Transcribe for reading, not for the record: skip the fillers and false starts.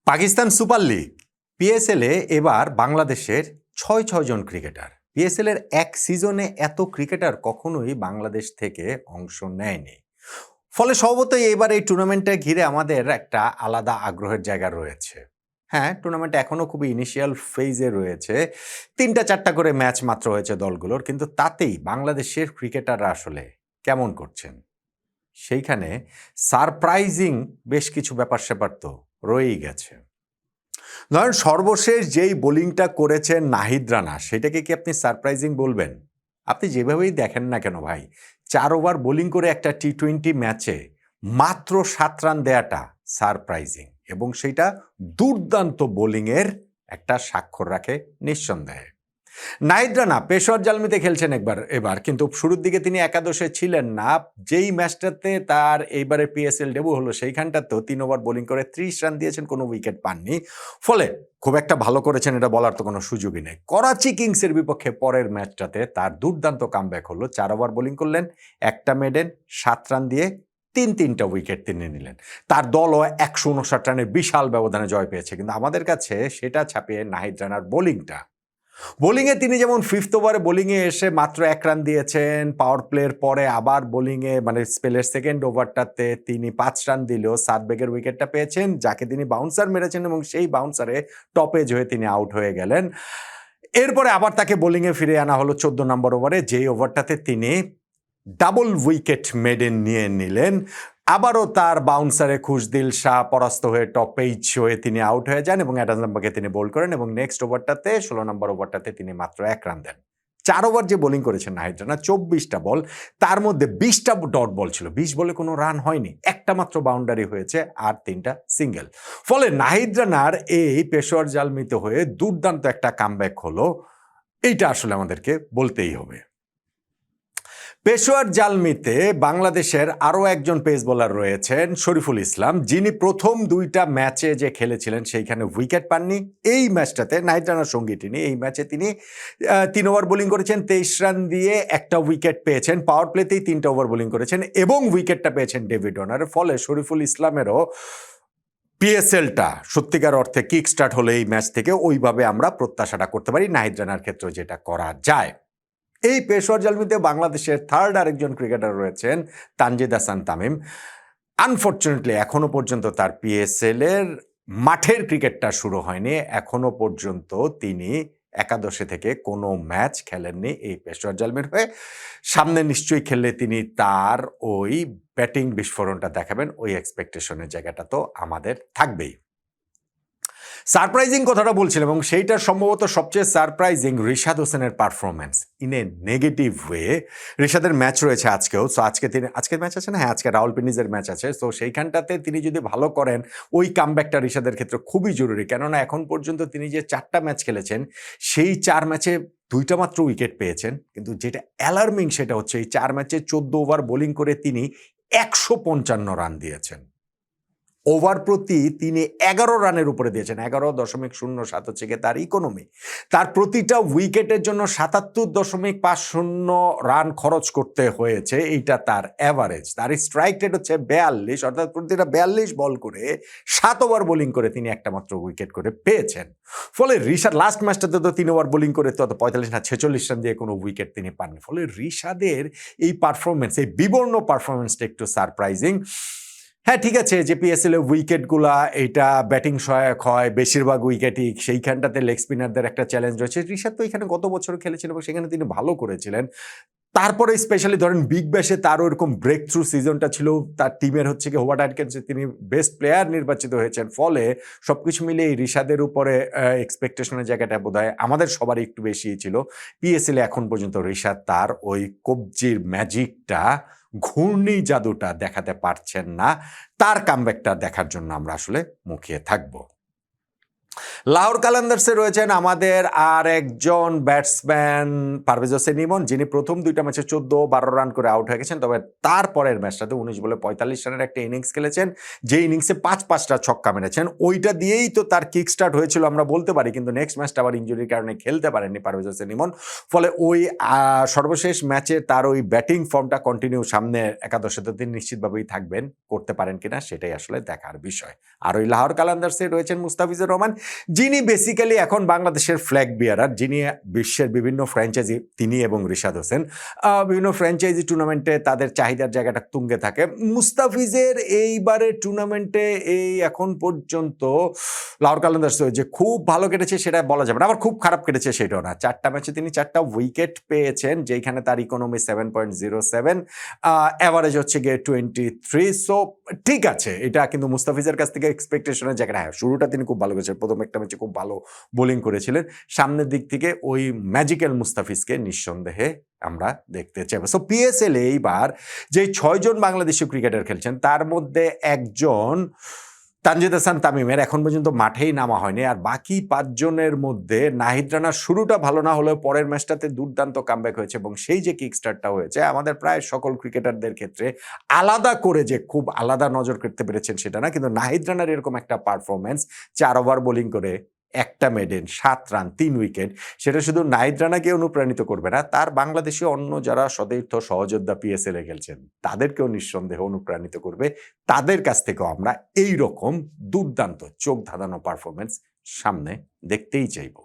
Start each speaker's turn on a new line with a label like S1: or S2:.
S1: Pakistan super league পিএসএলে এবার বাংলাদেশের ছয় জন ক্রিকেটার। পিএসএল এর এক সিজনে এত ক্রিকেটার কখনোই বাংলাদেশ থেকে অংশ নেয়নি। ফলে স্বভাবতই এবার এই টুর্নামেন্টে ঘিরে আমাদের একটা আলাদা আগ্রহের জায়গা রয়েছে। হ্যাঁ, টুর্নামেন্ট এখনো খুবই ইনিশিয়াল ফেজে রয়েছে। ৩টা-৪টা করে ম্যাচ মাত্র হয়েছে দলগুলোর, কিন্তু তাতেই বাংলাদেশের ক্রিকেটাররা আসলে কেমন করছেন সেইখানে সারপ্রাইজিং বেশ কিছু ব্যাপার-স্যাপার তো রয়েই গেছে। ধরেন সর্বশেষ যেই বোলিংটা করেছেন নাহিদ রানা, সেটাকে কি আপনি সারপ্রাইজিং বলবেন? আপনি যেভাবেই দেখেন না কেন ভাই, ৪ ওভার বোলিং করে একটা টি-20 ম্যাচে মাত্র ৭ রান দেয়াটা সারপ্রাইজিং, এবং সেইটা দুর্দান্ত বোলিংয়ের একটা স্বাক্ষর রাখে নিঃসন্দেহে। নাহিদ রানা পেশোয়ার জালমিতে খেলছেন এবার, কিন্তু শুরুর দিকে তিনি একাদশে ছিলেন না। যেই ম্যাচটাতে তার এইবারে পিএসএল ডেবু হলো, সেইখানটাতেও ৩ ওভার বোলিং করে ৩০ রান দিয়েছেন, কোনো উইকেট পাননি। ফলে খুব একটা ভালো করেছেন এটা বলার তো কোনো সুযোগই নেই। করাচি কিংসের বিপক্ষে পরের ম্যাচটাতে তার দুর্দান্ত কামব্যাক হলো। ৪ ওভার বোলিং করলেন, একটা মেডেন, ৭ রান দিয়ে তিনটা উইকেট তিনি নিলেন। তার দলও ১৫৯ রানের বিশাল ব্যবধানে জয় পেয়েছে। কিন্তু আমাদের কাছে সেটা ছাপিয়ে নাহিদ রানার বোলিংয়ে তিনি যেমন 5th ওভারে বোলিংয়ে এসে মাত্র ১ রান দিয়েছেন, পাওয়ার প্লের পরে আবার বোলিংয়ে মানে স্পেলের সেকেন্ড ওভারটাতে তিনি ৫ রান দিলেও সাদবেগের উইকেটটা পেয়েছেন, যাকে তিনি বাউন্সার মেরেছেন এবং সেই বাউন্সারে টপেজ হয়ে তিনি আউট হয়ে গেলেন। এরপরে আবার তাকে বোলিংয়ে ফিরে আনা হলো ১৪ নম্বর ওভারে, যেই ওভারটাতে তিনি ডাবল উইকেট মেডেন নিয়ে নিলেন। আবারও তার বাউন্সারে খুশদিল শাহ পরাস্ত হয়ে টপেজ হয়ে তিনি আউট হয়ে যান এবং অ্যাডাম জাম্পাকে তিনি বোল্ড করেন, এবং নেক্সট ওভারটাতে ১৬ নম্বর ওভারটাতে তিনি মাত্র ১ রান দেন। ৪ ওভার যে বোলিং করেছেন নাহিদ রানা, ২৪টা বল, তার মধ্যে ২০টা ডট বল ছিল। ২০ বলে কোনো রান হয়নি, একটা মাত্র বাউন্ডারি হয়েছে আর ৩টা সিঙ্গেল। ফলে নাহিদ রানার এই পেশোয়ার জালমিতে হয়ে দুর্দান্ত একটা কামব্যাক হলো, এইটা আসলে আমাদেরকে বলতেই হবে। পেশোয়ার জালমিতে বাংলাদেশের আরও একজন পেস বোলার রয়েছেন শরীফুল ইসলাম, যিনি প্রথম ২টা ম্যাচে যে খেলেছিলেন সেইখানে উইকেট পাননি। এই ম্যাচটাতে নাহিদ রানার সঙ্গী তিনি, এই ম্যাচে তিনি ৩ ওভার বোলিং করেছেন, ২৩ রান দিয়ে একটা উইকেট পেয়েছেন। পাওয়ার প্লেতেই ৩টা ওভার বোলিং করেছেন এবং উইকেটটা পেয়েছেন ডেভিড ওয়ার্নারের। ফলে শরীফুল ইসলামেরও পিএসএলটা সত্যিকার অর্থে কিক স্টার্ট হলে এই ম্যাচ থেকে ওইভাবে আমরা প্রত্যাশাটা করতে পারি নাহিদ রানার ক্ষেত্রে যেটা করা যায়। এই পেশোয়ার জালমিতে বাংলাদেশের থার্ড আরেকজন ক্রিকেটার রয়েছেন তানজিদ হাসান তামিম। আনফর্চুনেটলি এখনো পর্যন্ত তার পিএসএল এর মাঠের ক্রিকেটটা শুরু হয়নি। এখনো পর্যন্ত তিনি একাদশে থেকে কোনো ম্যাচ খেলেননি এই পেশোয়ার জালমির হয়ে। সামনে নিশ্চয়ই খেললে তিনি তার ওই ব্যাটিং বিস্ফোরণটা দেখাবেন, ওই এক্সপেকটেশনের জায়গাটা তো আমাদের থাকবেই। সারপ্রাইজিং কথাটা বলছিলাম, এবং সেইটা সম্ভবত সবচেয়ে সারপ্রাইজিং রিশাদ হোসেনের performance in a negative way. রিশাদের ম্যাচ রয়েছে আজকেও, সো আজকের ম্যাচ আছে না, হ্যাঁ আজকে রাওয়ালপিন্ডিজের ম্যাচ আছে। সো সেইখানটাতে তিনি যদি ভালো করেন, ওই কামব্যাকটা রিশাদের ক্ষেত্রে খুবই জরুরি, কেননা এখন পর্যন্ত তিনি যে 4টা ম্যাচ খেলেছেন সেই 4 ম্যাচে 2টা মাত্র উইকেট পেয়েছেন। কিন্তু যেটা অ্যালার্মিং সেটা হচ্ছে এই 4 ম্যাচে 14 ওভার বোলিং করে তিনি ১৫৫ রান দিয়েছেন। ওভার প্রতি তিনি ১১ রানের উপরে দিয়েছেন। ১১.০৭ হচ্ছে গিয়ে তার ইকোনমি। তার প্রতিটা উইকেটের জন্য ৭৭.৫০ রান খরচ করতে হয়েছে, এইটা তার অ্যাভারেজ। তার স্ট্রাইক রেট হচ্ছে ৪২, অর্থাৎ প্রতিটা ৪২ বল করে ৭ ওভার বোলিং করে তিনি একটা মাত্র উইকেট করে পেয়েছেন। ফলে রিশাদ লাস্ট ম্যাচটাতে তো ৩ ওভার বোলিং করে তত ৪৫ না ৪৬ রান দিয়ে কোনো উইকেট তিনি পাননি। ফলে রিশাদের এই পারফরমেন্স, এই বিবর্ণ পারফরমেন্সটা একটু সারপ্রাইজিং। হ্যাঁ, ঠিক আছে যে পিএসএল এ উইকেটগুলা এইটা ব্যাটিং সহায়ক হয়, বেশিরভাগ উইকেটই সেইখানটাতে লেগ স্পিনারদের একটা চ্যালেঞ্জ রয়েছে। ঋষাদ তো এখানে গত বছরও খেলেছিলেন এবং সেখানে তিনি ভালো করেছিলেন। তারপরে স্পেশালি ধরেন বিগ ব্যাশে তারও এরকম ব্রেক থ্রু সিজনটা ছিল। তার টিমের হচ্ছে কি হোভার্ট অ্যাটকিন্সে তিনি বেস্ট প্লেয়ার নির্বাচিত হয়েছেন। ফলে সবকিছু মিলিয়ে ঋষাদের উপরে এক্সপেকটেশনের জায়গাটা বোধহয় আমাদের সবারই একটু বেশিই ছিল। পিএসএল এ এখন পর্যন্ত ঋষাদ তার ওই কবজির ম্যাজিকটা, ঘূর্ণি জাদুটা দেখাতে পারছেন না। তার কামব্যাকটা দেখার জন্য আমরা আসলে মুখিয়ে থাকব। লাহোর কালান্দার্সে রয়েছেন আমাদের আর একজন ব্যাটসম্যান পারভেজ হোসেন ইমন, যিনি প্রথম 2টা ম্যাচে 14-12 রান করে আউট হয়ে গেছেন। তবে তারপরের ম্যাচটাতে 19 বলে 45 রানের একটা ইনিংস খেলেছেন, যে ইনিংসে 5-5টা ছক্কা মেরেছেন। ওইটা দিয়েই তো তার কিক স্টার্ট হয়েছিল আমরা বলতে পারি, কিন্তু নেক্সট ম্যাচটা আবার ইনজুরির কারণে খেলতে পারেননি পারভেজ হোসেন ইমন। ফলে ওই সর্বশেষ ম্যাচে তার ওই ব্যাটিং ফর্মটা কন্টিনিউ সামনে একাদশে তিনি নিশ্চিতভাবেই থাকবেন, করতে পারেন কিনা সেটাই আসলে দেখার বিষয়। আর ওই লাহোর কালান্দার্সে রয়েছেন মুস্তাফিজুর রহমান, যিনি বেসিক্যালি এখন বাংলাদেশের ফ্ল্যাগ বিয়ারার, যিনি বিশ্বের বিভিন্ন ফ্র্যাঞ্চাইজি, তিনি এবং রিশাদ হোসেন বিভিন্ন ফ্র্যাঞ্চাইজি টুর্নামেন্টে তাদের চাহিদার জায়গাটা তুঙ্গে থাকে। মুস্তাফিজের এইবারের টুর্নামেন্টে এই এখন পর্যন্ত লাহোর কালান্দার্স যে খুব ভালো কেটেছে সেটা বলা যাবে না, আবার খুব খারাপ কেটেছে সেটাও না। 4টা ম্যাচে তিনি 4টা উইকেট পেয়েছেন, যেখানে তার ইকোনমি 7.07, অ্যাভারেজ হচ্ছে গিয়ে 23। সো ঠিক আছে, এটা কিন্তু মুস্তাফিজের কাছ থেকে এক্সপেকটেশনের জায়গাটা। হ্যাঁ, শুরুটা তিনি খুব ভালো করেছেন, প্রথম একটা ম্যাচে খুব ভালো বোলিং করেছিলেন। সামনের দিক থেকে ওই ম্যাজিক্যাল মুস্তাফিজকে নিঃসন্দেহে আমরা দেখতে চাইব। সো পিএসএল এইবার যে 6 জন বাংলাদেশি ক্রিকেটার খেলছেন, তার মধ্যে একজন তানজিদ হাসান তামিমের এখন পর্যন্ত মাঠেই নামা হয়নি। আর বাকি 5 জনের মধ্যে নাহিদ রানার শুরুটা ভালো না হলেও পরের ম্যাচটাতে দুর্দান্ত কামব্যাক হয়েছে, এবং সেই যে কিক স্টার্টটা হয়েছে আমাদের প্রায় সকল ক্রিকেটারদের ক্ষেত্রে আলাদা করে যে খুব আলাদা নজর করতে পেরেছেন সেটা না, কিন্তু নাহিদ রানার এরকম একটা পারফরমেন্স, 4 ওভার বোলিং করে একটা মেডেন, 7 রান, 3 উইকেট, সেটা শুধু নাহিদ রানাকে অনুপ্রাণিত করবে না, তার বাংলাদেশি অন্য যারা সতীর্থ সহযোদ্ধা পিএসএল এ খেলছেন তাদেরকেও নিঃসন্দেহে অনুপ্রাণিত করবে। তাদের কাছ থেকেও আমরা এই রকম দুর্দান্ত চোখ ধাঁধানো পারফরমেন্স সামনে দেখতেই চাইব।